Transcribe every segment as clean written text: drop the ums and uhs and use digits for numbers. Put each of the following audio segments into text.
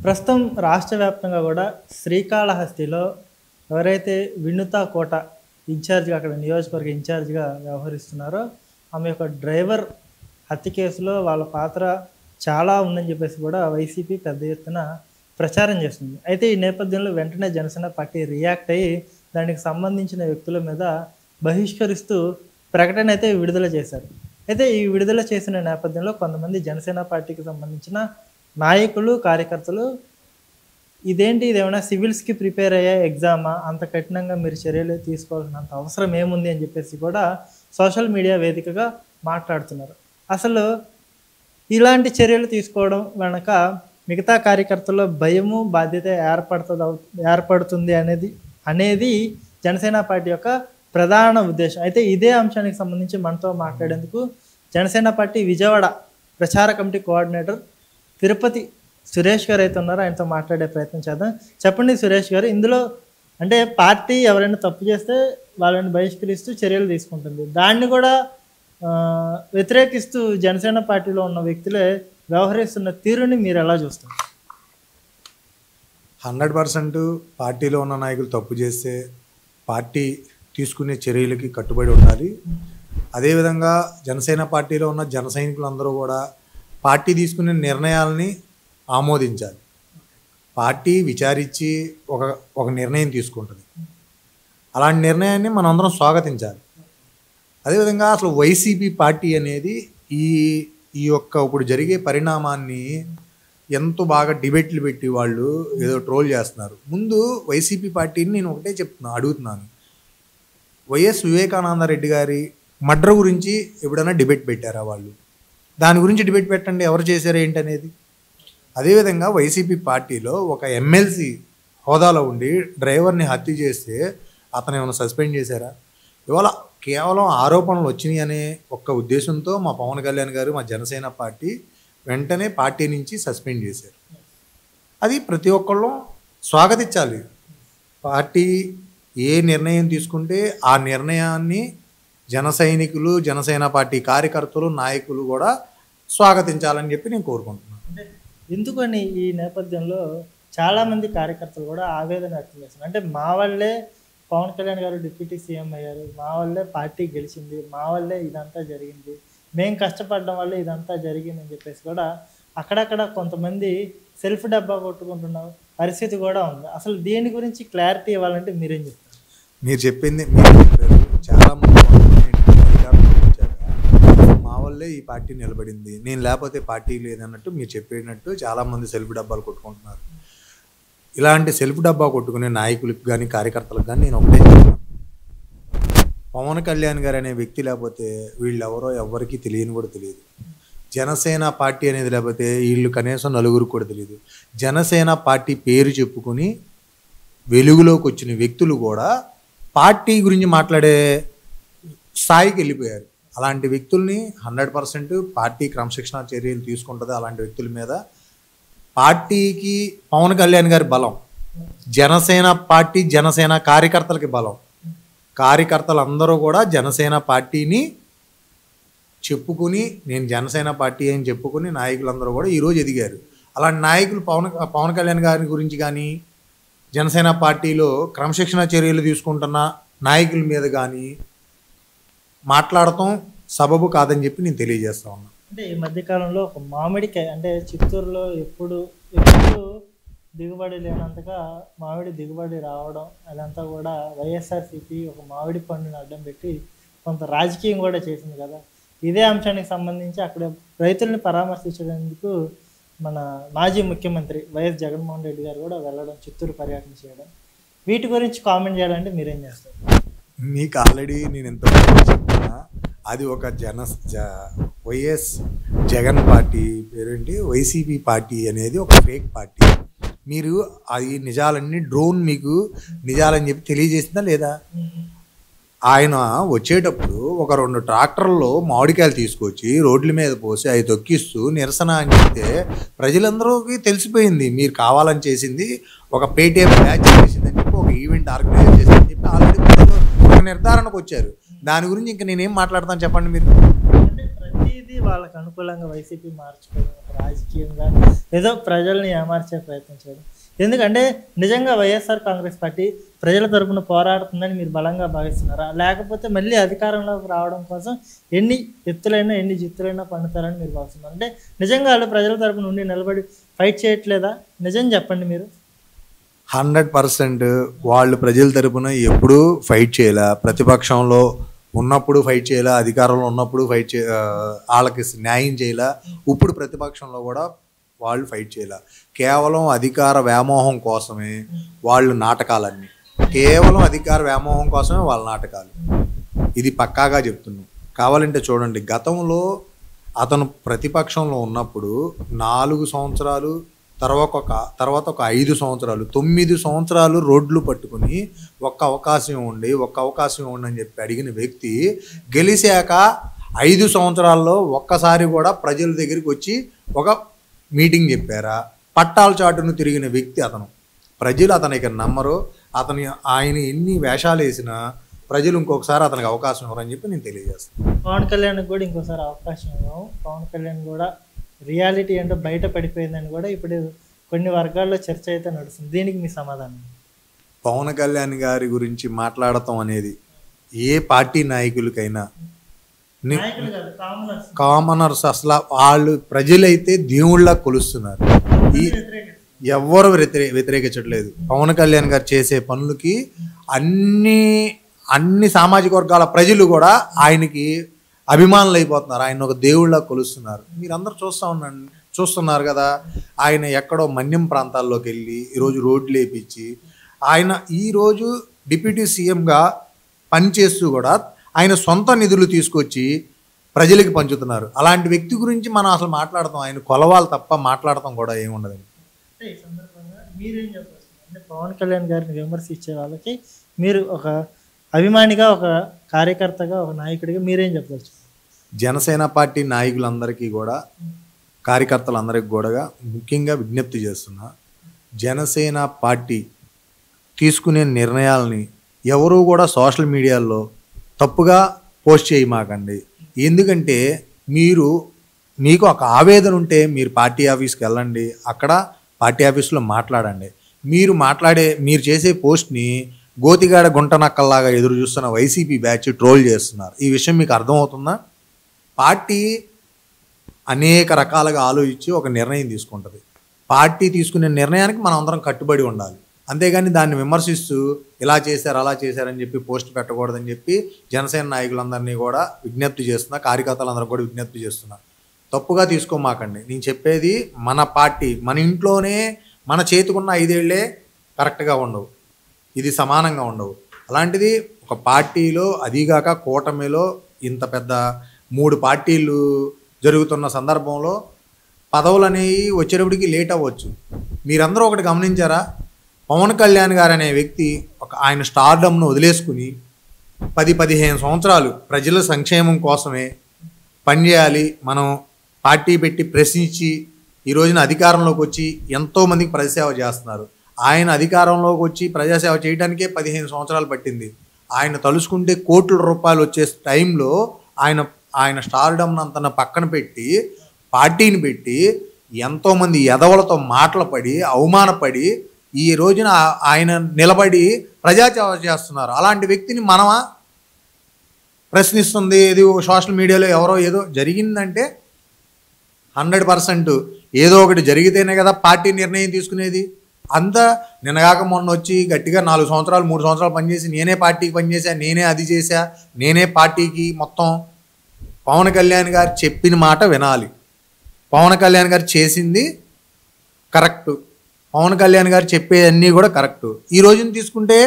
ప్రస్తుతం రాష్ట్ర వ్యాప్తంగా కూడా శ్రీకాళహస్తిలో ఎవరైతే వినుతా కోట ఇన్ఛార్జ్గా అక్కడ నియోజకవర్గ ఇన్ఛార్జ్గా వ్యవహరిస్తున్నారో ఆమె యొక్క డ్రైవర్ హత్య కేసులో వాళ్ళ పాత్ర చాలా ఉందని చెప్పేసి కూడా వైసీపీ పెద్ద ఎత్తున ప్రచారం చేస్తుంది. అయితే ఈ నేపథ్యంలో వెంటనే జనసేన పార్టీ రియాక్ట్ అయ్యి దానికి సంబంధించిన వ్యక్తుల మీద బహిష్కరిస్తూ ప్రకటన అయితే విడుదల చేశారు. అయితే ఈ విడుదల చేసిన నేపథ్యంలో కొంతమంది జనసేన పార్టీకి సంబంధించిన నాయకులు కార్యకర్తలు ఇదేంటి ఇదేమైనా సివిల్స్కి ప్రిపేర్ అయ్యే ఎగ్జామా, అంత కఠినంగా మీరు చర్యలు తీసుకోవాల్సినంత అవసరం ఏముంది అని చెప్పేసి కూడా సోషల్ మీడియా వేదికగా మాట్లాడుతున్నారు. అసలు ఇలాంటి చర్యలు తీసుకోవడం వెనక మిగతా కార్యకర్తల్లో భయము బాధ్యత ఏర్పడుతుంది అనేది జనసేన పార్టీ యొక్క ప్రధాన ఉద్దేశం. అయితే ఇదే అంశానికి సంబంధించి మనతో మాట్లాడేందుకు జనసేన పార్టీ విజయవాడ ప్రచార కమిటీ కోఆర్డినేటర్ తిరుపతి సురేష్ గారు అయితే ఉన్నారు. ఆయనతో మాట్లాడే ప్రయత్నం చేద్దాం. చెప్పండి సురేష్ గారు, ఇందులో అంటే పార్టీ ఎవరైనా తప్పు చేస్తే వాళ్ళని బహిష్కరిస్తూ చర్యలు తీసుకుంటుంది, దాన్ని కూడా వ్యతిరేకిస్తూ జనసేన పార్టీలో ఉన్న వ్యక్తులే వ్యవహరిస్తున్న తీరుని మీరు ఎలా చూస్తారు? 100% పార్టీలో ఉన్న నాయకులు తప్పు చేస్తే పార్టీ తీసుకునే చర్యలకి కట్టుబడి ఉండాలి. అదేవిధంగా జనసేన పార్టీలో ఉన్న జన సైనికులందరూ కూడా పార్టీ తీసుకునే నిర్ణయాలని ఆమోదించాలి. పార్టీ విచారించి ఒక నిర్ణయం తీసుకుంటుంది. అలాంటి నిర్ణయాన్ని మనందరం స్వాగతించాలి. అదేవిధంగా అసలు వైసీపీ పార్టీ అనేది ఈ యొక్క ఇప్పుడు జరిగే పరిణామాన్ని ఎంతో బాగా డిబేట్లు పెట్టి వాళ్ళు ఏదో ట్రోల్ చేస్తున్నారు. ముందు వైసీపీ పార్టీని నేను ఒకటే అడుగుతున్నాను, వైఎస్ వివేకానందరెడ్డి గారి మర్డర్ గురించి ఎప్పుడైనా డిబేట్ పెట్టారా? వాళ్ళు దాని గురించి డిబేట్ పెట్టండి, ఎవరు చేశారు ఏంటనేది. అదేవిధంగా వైసీపీ పార్టీలో ఒక ఎమ్మెల్సీ హోదాలో ఉండి డ్రైవర్ని హత్య చేస్తే అతను ఏమైనా సస్పెండ్ చేశారా? ఇవాళ కేవలం ఆరోపణలు వచ్చినాయి అనే ఒక్క ఉద్దేశంతో మా పవన్ కళ్యాణ్ గారు, మా జనసేన పార్టీ వెంటనే పార్టీ నుంచి సస్పెండ్ చేశారు. అది ప్రతి ఒక్కళ్ళు స్వాగతించాలి. పార్టీ ఏ నిర్ణయం తీసుకుంటే ఆ నిర్ణయాన్ని జన సైనికులు, జనసేన పార్టీ కార్యకర్తలు, నాయకులు కూడా స్వాగతించాలని చెప్పి నేను కోరుకుంటున్నాను. అంటే ఎందుకని ఈ నేపథ్యంలో చాలామంది కార్యకర్తలు కూడా ఆవేదన వ్యక్తం చేస్తున్నారు. అంటే మా వల్లే పవన్ కళ్యాణ్ గారు డిప్యూటీ సీఎం అయ్యారు, మా వల్లే పార్టీ గెలిచింది, మా వల్లే ఇదంతా జరిగింది, మేము కష్టపడడం వల్ల ఇదంతా జరిగిందని చెప్పేసి కూడా అక్కడక్కడ కొంతమంది సెల్ఫ్ డబ్బా కొట్టుకుంటున్న పరిస్థితి కూడా ఉంది. అసలు దీని గురించి క్లారిటీ ఇవ్వాలంటే మీరేం చెప్తారు? మీరు చెప్పింది మీరు చెప్పారు. చాలామంది మా వల్లే ఈ పార్టీ నిలబడింది, నేను లేకపోతే పార్టీ లేదన్నట్టు మీరు చెప్పినట్టు చాలామంది సెల్ఫ్ డబ్బాలు కొట్టుకుంటున్నారు. ఇలాంటి సెల్ఫ్ డబ్బా కొట్టుకునే నాయకులకు కానీ కార్యకర్తలకు కానీ నేను ఒకటే చెప్తాను, పవన్ కళ్యాణ్ గారు అనే వ్యక్తి లేకపోతే వీళ్ళు ఎవరో ఎవరికి తెలియని కూడా తెలియదు. జనసేన పార్టీ అనేది లేకపోతే వీళ్ళు కనీసం నలుగురికి కూడా తెలియదు. జనసేన పార్టీ పేరు చెప్పుకొని వెలుగులోకి వచ్చిన వ్యక్తులు కూడా పార్టీ గురించి మాట్లాడే స్థాయికి వెళ్ళిపోయారు. అలాంటి వ్యక్తుల్ని 100% పార్టీ క్రమశిక్షణ చర్యలు తీసుకుంటుంది. అలాంటి వ్యక్తుల మీద పార్టీకి పవన్ కళ్యాణ్ గారి బలం, జనసేన పార్టీ జనసేన కార్యకర్తలకి బలం. కార్యకర్తలు అందరూ కూడా జనసేన పార్టీని చెప్పుకుని నేను జనసేన పార్టీ అని చెప్పుకుని నాయకులందరూ కూడా ఈరోజు ఎదిగారు. అలాంటి నాయకులు పవన్ కళ్యాణ్ గారి గురించి కానీ జనసేన పార్టీలో క్రమశిక్షణ చర్యలు తీసుకుంటున్న నాయకుల మీద కానీ మాట్లాడటం సబబు కాదని చెప్పి నేను తెలియజేస్తా ఉన్నాను. అంటే ఈ మధ్యకాలంలో ఒక మామిడికాయ అంటే చిత్తూరులో ఎప్పుడు దిగుబడి లేనంతగా మామిడి దిగుబడి రావడం, అదంతా కూడా వైఎస్ఆర్సీపీ ఒక మామిడి పండుని అడ్డం పెట్టి కొంత రాజకీయం కూడా చేసింది కదా. ఇదే అంశానికి సంబంధించి అక్కడ రైతుల్ని పరామర్శించడానికి మన మాజీ ముఖ్యమంత్రి వైఎస్ జగన్మోహన్ రెడ్డి గారు కూడా వెళ్ళడం, చిత్తూరు పర్యటన చేయడం, వీటి గురించి కామెంట్ చేయాలంటే మీరేం చేస్తారు? మీకు ఆల్రెడీ నేను ఎంత చెప్తున్నా, అది ఒక వైఎస్ జగన్ పార్టీ పేరేంటి వైసీపీ పార్టీ అనేది ఒక ఫేక్ పార్టీ. మీరు అది నిజాలన్నీ డ్రోన్ మీకు నిజాలని చెప్పి తెలియజేసిందా లేదా? ఆయన వచ్చేటప్పుడు ఒక 2 ట్రాక్టర్లో మామిడికాయలు తీసుకొచ్చి రోడ్ల మీద పోసి అవి తొక్కిస్తూ నిరసన అని చెప్తే ప్రజలందరికీ తెలిసిపోయింది మీరు కావాలని చేసింది, ఒక పేటీఎం బ్యాచ్ చేసిందని చెప్పి, ఒక ఈవెంట్ ఆర్గనైజ్ చేసిందని చెప్పి ఆల్రెడీ ఒక నిర్ధారణకు వచ్చారు. దాని గురించి ఇంకా నేనేం మాట్లాడతాను చెప్పండి మీరు? అంటే ప్రతిదీ వాళ్ళకి అనుకూలంగా వైసీపీ మార్చుకోవడం రాజకీయంగా ఏదో ప్రజల్ని ఏమార్చే ప్రయత్నం చేయడం. ఎందుకంటే నిజంగా వైఎస్ఆర్ కాంగ్రెస్ పార్టీ ప్రజల తరపున పోరాడుతుందని మీరు బలంగా భావిస్తున్నారా, లేకపోతే మళ్ళీ అధికారంలోకి రావడం కోసం ఎన్ని ఎత్తులైనా ఎన్ని జిత్తులైనా పండుతారని మీరు భావిస్తున్నారు? అంటే నిజంగా వాళ్ళు ప్రజల తరపున ఉండి నిలబడి ఫైట్ చేయట్లేదా? నిజం చెప్పండి మీరు. 100% వాళ్ళు ప్రజల తరపున ఎప్పుడూ ఫైట్ చేయాల, ప్రతిపక్షంలో ఉన్నప్పుడు ఫైట్ చేయాల, అధికారంలో ఉన్నప్పుడు వాళ్ళకి న్యాయం చేయాల. ఇప్పుడు ప్రతిపక్షంలో కూడా వాళ్ళు ఫైట్ చేయాల. కేవలం అధికార వ్యామోహం కోసమే వాళ్ళు నాటకాలన్నీ, కేవలం అధికార వ్యామోహం కోసమే వాళ్ళ నాటకాలు. ఇది పక్కాగా చెప్తున్నాం. కావాలంటే చూడండి, గతంలో అతను ప్రతిపక్షంలో ఉన్నప్పుడు 4 సంవత్సరాలు, తర్వాత ఒక 5 సంవత్సరాలు, 9 సంవత్సరాలు రోడ్లు పట్టుకుని ఒక్క అవకాశం ఇవ్వండి అని చెప్పి అడిగిన వ్యక్తి గెలిచాక 5 సంవత్సరాల్లో ఒక్కసారి కూడా ప్రజల దగ్గరికి వచ్చి ఒక మీటింగ్ చెప్పారా? పట్టాల చాటును తిరిగిన వ్యక్తి అతను. ప్రజలు అతనికి నమ్మరు. ఆయన ఎన్ని వేషాలు వేసినా ప్రజలు ఇంకొకసారి అతనికి అవకాశం ఇవ్వరని చెప్పి నేను తెలియజేస్తాను. పవన్ కళ్యాణ్కి కూడా ఇంకోసారి అవకాశం ఇవ్వము. పవన్ కళ్యాణ్ కూడా రియాలిటీ అంటే బయట పడిపోయిందని కూడా ఇప్పుడు కొన్ని వర్గాల్లో చర్చ అయితే నడుస్తుంది. దీనికి మీ సమాధానం? పవన్ కళ్యాణ్ గారి గురించి మాట్లాడటం అనేది ఏ పార్టీ నాయకులకైనా, కామనర్స్ అసలు వాళ్ళు ప్రజలైతే దేవుళ్ళ కొలుస్తున్నారు. ఎవ్వరు వ్యతిరేకించట్లేదు. పవన్ కళ్యాణ్ గారు చేసే పనులకి అన్ని సామాజిక వర్గాల ప్రజలు కూడా ఆయనకి అభిమానులు అయిపోతున్నారు. ఆయన ఒక దేవుళ్ళ కొలుస్తున్నారు. మీరందరూ చూస్తున్నారు కదా. ఆయన ఎక్కడో మన్యం ప్రాంతాల్లోకి వెళ్ళి ఈరోజు రోడ్లు వేపించి ఆయన ఈరోజు డిప్యూటీ సీఎంగా పనిచేస్తూ కూడా ఆయన సొంత నిధులు తీసుకొచ్చి ప్రజలకి పంచుతున్నారు. అలాంటి వ్యక్తి గురించి మనం అసలు మాట్లాడతాం, ఆయన కొలవాలి తప్ప మాట్లాడటం కూడా ఏముండదు. ఈ సందర్భంగా మీరేం చెప్పారు? అంటే పవన్ కళ్యాణ్ గారిని విమర్శించే వాళ్ళకి మీరు ఒక అభిమానిగా, ఒక కార్యకర్తగా, ఒక నాయకుడిగా మీరేం చెప్పవచ్చు? జనసేన పార్టీ నాయకులందరికీ కూడా, కార్యకర్తలందరికీ కూడా ముఖ్యంగా విజ్ఞప్తి చేస్తున్నా, జనసేన పార్టీ తీసుకునే నిర్ణయాలని ఎవరూ కూడా సోషల్ మీడియాలో తప్పుగా పోస్ట్ చేయమాకండి. ఎందుకంటే మీకు ఒక ఆవేదన ఉంటే మీరు పార్టీ ఆఫీస్కి వెళ్ళండి, అక్కడ పార్టీ ఆఫీస్లో మాట్లాడండి. మీరు చేసే పోస్ట్ని గోతిగాడ గుంటనక్కల్లాగా ఎదురు చూస్తున్న వైసీపీ బ్యాచ్ ట్రోల్ చేస్తున్నారు. ఈ విషయం మీకు అర్థమవుతుందా? పార్టీ అనేక రకాలుగా ఆలోచించి ఒక నిర్ణయం తీసుకుంటుంది. పార్టీ తీసుకునే నిర్ణయానికి మనం అందరం కట్టుబడి ఉండాలి. అంతేగాని దాన్ని విమర్శిస్తూ ఇలా చేశారు అలా చేశారని చెప్పి పోస్ట్ పెట్టకూడదని చెప్పి జనసేన నాయకులందరినీ కూడా విజ్ఞప్తి చేస్తున్నా, కార్యకర్తలందరూ కూడా విజ్ఞప్తి చేస్తున్నా. తప్పుగా తీసుకోమాకండి. నేను చెప్పేది మన పార్టీ, మన ఇంట్లోనే మన చేతికున్న 5 ఏళ్లే కరెక్ట్గా ఉండవు, ఇది సమానంగా ఉండవు. అలాంటిది ఒక పార్టీలో, అదీగాక కూటమిలో ఇంత పెద్ద 3 పార్టీలు జరుగుతున్న సందర్భంలో పదవులు అనేవి వచ్చేటప్పటికి లేట్ అవ్వచ్చు. మీరందరూ ఒకటి గమనించారా? పవన్ కళ్యాణ్ గారు అనే వ్యక్తి ఆయన స్టార్డమ్ను వదిలేసుకుని 10-15 సంవత్సరాలు ప్రజల సంక్షేమం కోసమే పనిచేయాలి, మనం పార్టీ పెట్టి ప్రశ్నించి ఈ రోజున అధికారంలోకి వచ్చి ఎంతోమందికి ప్రజాసేవ చేస్తున్నారు. ఆయన అధికారంలోకి వచ్చి ప్రజాసేవ చేయడానికే 15 సంవత్సరాలు పట్టింది. ఆయన తలుసుకుంటే కోట్ల రూపాయలు వచ్చే టైంలో ఆయన స్టార్డమ్ను అంత పక్కన పెట్టి పార్టీని పెట్టి ఎంతోమంది ఎదవలతో మాటలు పడి అవమానపడి ఈ రోజున ఆయన నిలబడి ప్రజాసేవ చేస్తున్నారు. అలాంటి వ్యక్తిని మనమా ప్రశ్నిస్తుంది? ఇది సోషల్ మీడియాలో ఎవరో ఏదో జరిగిందంటే 100% ఏదో ఒకటి జరిగితేనే కదా పార్టీ నిర్ణయం తీసుకునేది. అంతా నిన్నగాక మొన్న వచ్చి గట్టిగా 4 సంవత్సరాలు 3 సంవత్సరాలు పనిచేసి నేనే పార్టీకి పనిచేసా, నేనే అది చేశా, నేనే పార్టీకి మొత్తం. పవన్ కళ్యాణ్ గారు చెప్పిన మాట వినాలి. పవన్ కళ్యాణ్ గారు చేసింది కరెక్టు, పవన్ కళ్యాణ్ గారు చెప్పేవన్నీ కూడా కరెక్టు. ఈ రోజున తీసుకుంటే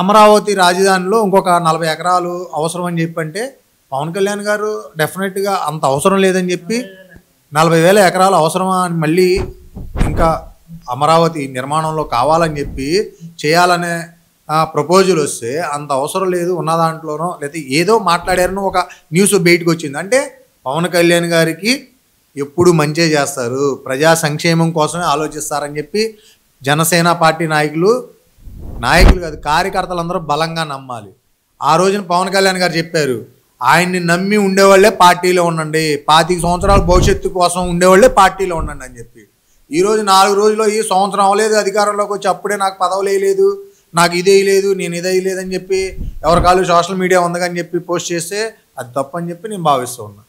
అమరావతి రాజధానిలో ఇంకొక 40 ఎకరాలు అవసరం అని చెప్పంటే పవన్ కళ్యాణ్ గారు డెఫినెట్గా అంత అవసరం లేదని చెప్పి 40,000 ఎకరాలు అవసరమా అని మళ్ళీ ఇంకా అమరావతి నిర్మాణంలో కావాలని చెప్పి చేయాలనే ప్రపోజల్ వస్తే అంత అవసరం లేదు ఉన్న దాంట్లోనో లేకపోతే ఏదో మాట్లాడారని ఒక న్యూస్ బయటకు వచ్చింది. అంటే పవన్ కళ్యాణ్ గారికి ఎప్పుడు మంచి చేస్తారు, ప్రజా సంక్షేమం కోసమే ఆలోచిస్తారని చెప్పి జనసేన పార్టీ నాయకులు కాదు కార్యకర్తలందరూ బలంగా నమ్మాలి. ఆ రోజున పవన్ కళ్యాణ్ గారు చెప్పారు, ఆయన్ని నమ్మి ఉండేవాళ్ళే పార్టీలో ఉండండి, 25 సంవత్సరాల భవిష్యత్తు కోసం ఉండేవాళ్ళే పార్టీలో ఉండండి అని చెప్పి. ఈరోజు 4 రోజుల్లో ఈ సంవత్సరం అవ్వలేదు అధికారంలోకి వచ్చి అప్పుడే నాకు పదవులు వేయలేదు, నాకు ఇది వేయలేదు, నేను ఇది వేయలేదు అని చెప్పి ఎవరికాళ్ళు సోషల్ మీడియా ఉందని చెప్పి పోస్ట్ చేస్తే అది తప్పని చెప్పి నేను భావిస్తూ ఉన్నాను.